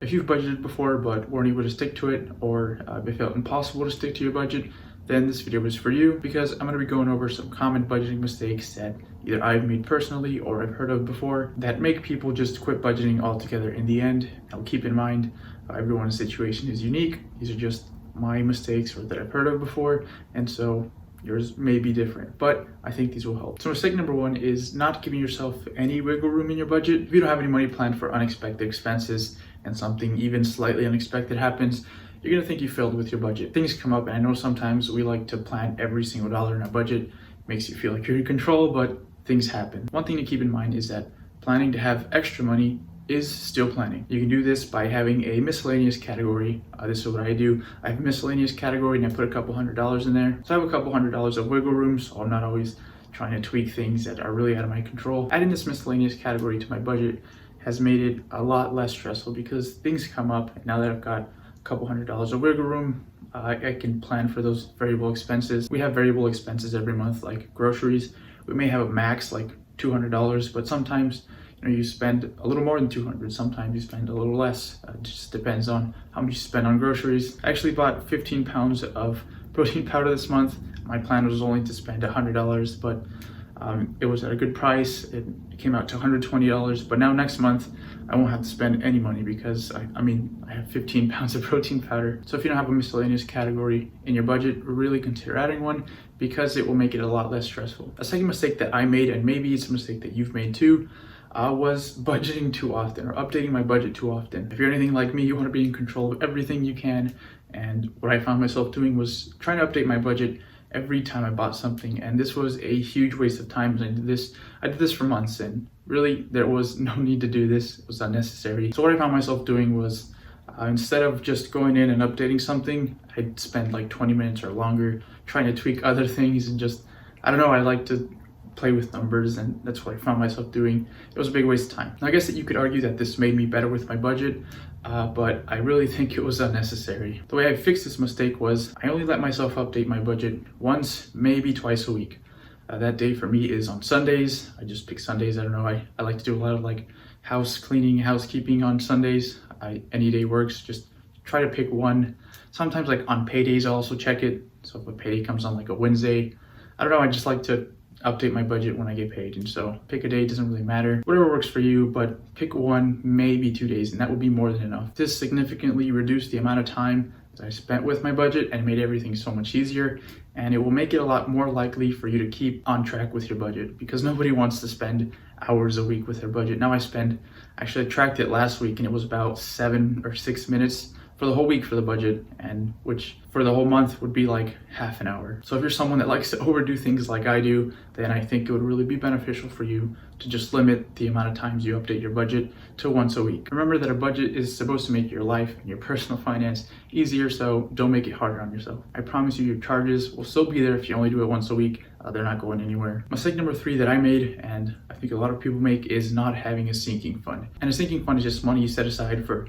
If you've budgeted before but weren't able to stick to it, or it felt impossible to stick to your budget, then this video is for you, because I'm going to be going over some common budgeting mistakes that either I've made personally or I've heard of before that make people just quit budgeting altogether in the end. Now keep in mind, everyone's situation is unique. These are just my mistakes or that I've heard of before, and so yours may be different, but I think these will help. So mistake number one is not giving yourself any wiggle room in your budget. If you don't have any money planned for unexpected expenses and something even slightly unexpected happens, you're gonna think you failed with your budget. Things come up, and I know sometimes we like to plan every single dollar in our budget. It makes you feel like you're in control, but things happen. One thing to keep in mind is that planning to have extra money is still planning. You can do this by having a miscellaneous category. This is what I do. I have a miscellaneous category and I put a couple $100s in there. So I have a couple $100s of wiggle room, so I'm not always trying to tweak things that are really out of my control. Adding this miscellaneous category to my budget has made it a lot less stressful because things come up. And now that I've got a couple $100s of wiggle room, I can plan for those variable expenses. We have variable expenses every month, like groceries. We may have a max like $200, but sometimes you spend a little more than 200. Sometimes you spend a little less. It just depends on how much you spend on groceries. I actually bought 15 pounds of protein powder this month. My plan was only to spend $100, but it was at a good price. It came out to $120, but now next month I won't have to spend any money because I have 15 pounds of protein powder. So if you don't have a miscellaneous category in your budget, really consider adding one because it will make it a lot less stressful. A second mistake that I made, and maybe it's a mistake that you've made too, was budgeting too often or updating my budget too often. If you're anything like me, you want to be in control of everything you can. And what I found myself doing was trying to update my budget every time I bought something. And this was a huge waste of time. I did this for months, and really there was no need to do this. It was unnecessary. So what I found myself doing was instead of just going in and updating something, I'd spend like 20 minutes or longer trying to tweak other things and just, I don't know, I like to play with numbers, and that's what I found myself doing. It was a big waste of time. Now, I guess that you could argue that this made me better with my budget, but I really think it was unnecessary. The way I fixed this mistake was I only let myself update my budget once, maybe twice a week. That day for me is on Sundays. I just pick Sundays. I don't know. I like to do a lot of like house cleaning, housekeeping on Sundays. Any day works. Just try to pick one. Sometimes like on paydays, I'll also check it. So if a payday comes on like a Wednesday, I don't know. I just like to update my budget when I get paid, and so pick a day, doesn't really matter, whatever works for you, but pick one, maybe 2 days, and that would be more than enough. This significantly reduced the amount of time that I spent with my budget and made everything so much easier, and it will make it a lot more likely for you to keep on track with your budget, because nobody wants to spend hours a week with their budget. Now I tracked it last week, and it was about 7 or 6 minutes for the whole week for the budget, and which for the whole month would be like half an hour. So if you're someone that likes to overdo things like I do, then I think it would really be beneficial for you to just limit the amount of times you update your budget to once a week. Remember that a budget is supposed to make your life and your personal finance easier, so don't make it harder on yourself. I promise you, your charges will still be there if you only do it once a week. They're not going anywhere. Mistake number 3 that I made, and I think a lot of people make, is not having a sinking fund. And a sinking fund is just money you set aside for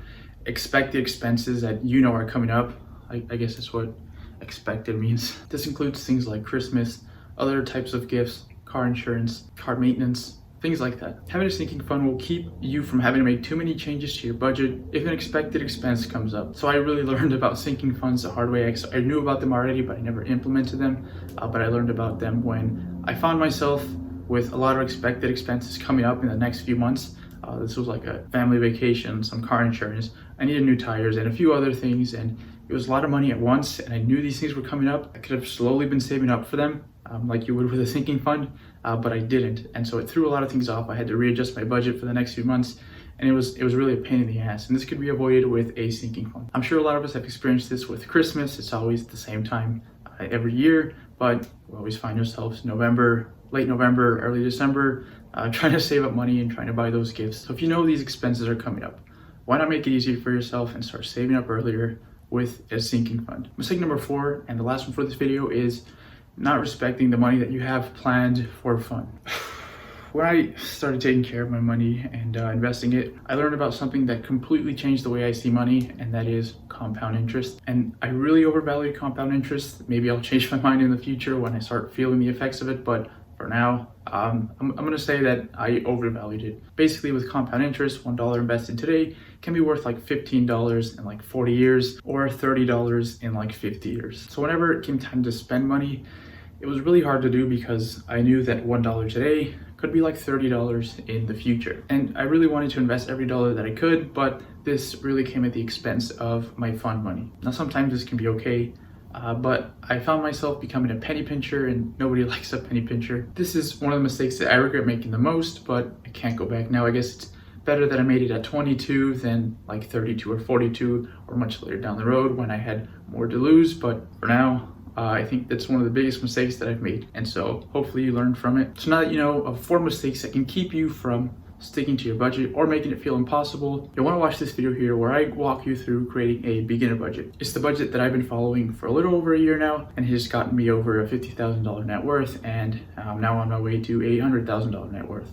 expected expenses that you know are coming up. I guess that's what expected means. This includes things like Christmas, other types of gifts, car insurance, car maintenance, things like that. Having a sinking fund will keep you from having to make too many changes to your budget if an expected expense comes up. So I really learned about sinking funds the hard way. I knew about them already, but I never implemented them. But I learned about them when I found myself with a lot of expected expenses coming up in the next few months. This was like a family vacation, some car insurance, I needed new tires, and a few other things, and it was a lot of money at once, and I knew these things were coming up. I could have slowly been saving up for them, like you would with a sinking fund, but I didn't, and so it threw a lot of things off. I had to readjust my budget for the next few months, and it was really a pain in the ass, and this could be avoided with a sinking fund. I'm sure a lot of us have experienced this with Christmas. It's always the same time every year, but we always find ourselves late November, early December, trying to save up money and trying to buy those gifts. So if you know these expenses are coming up, why not make it easier for yourself and start saving up earlier with a sinking fund? Mistake number 4, and the last one for this video, is not respecting the money that you have planned for fun. When I started taking care of my money and investing it, I learned about something that completely changed the way I see money, and that is compound interest. And I really overvalued compound interest. Maybe I'll change my mind in the future when I start feeling the effects of it, but for now. I'm going to say that I overvalued it. Basically, with compound interest, $1 invested today can be worth like $15 in like 40 years or $30 in like 50 years. So whenever it came time to spend money, it was really hard to do because I knew that $1 today could be like $30 in the future. And I really wanted to invest every dollar that I could, but this really came at the expense of my fund money. Now, sometimes this can be okay, but I found myself becoming a penny pincher, and nobody likes a penny pincher. This is one of the mistakes that I regret making the most, but I can't go back now. I guess it's better that I made it at 22 than like 32 or 42 or much later down the road when I had more to lose. But for now, I think that's one of the biggest mistakes that I've made. And so hopefully you learned from it. So now that you know of 4 mistakes that can keep you from sticking to your budget or making it feel impossible, you'll want to watch this video here where I walk you through creating a beginner budget. It's the budget that I've been following for a little over a year now, and it has gotten me over a $50,000 net worth, and now on my way to a $100,000 net worth.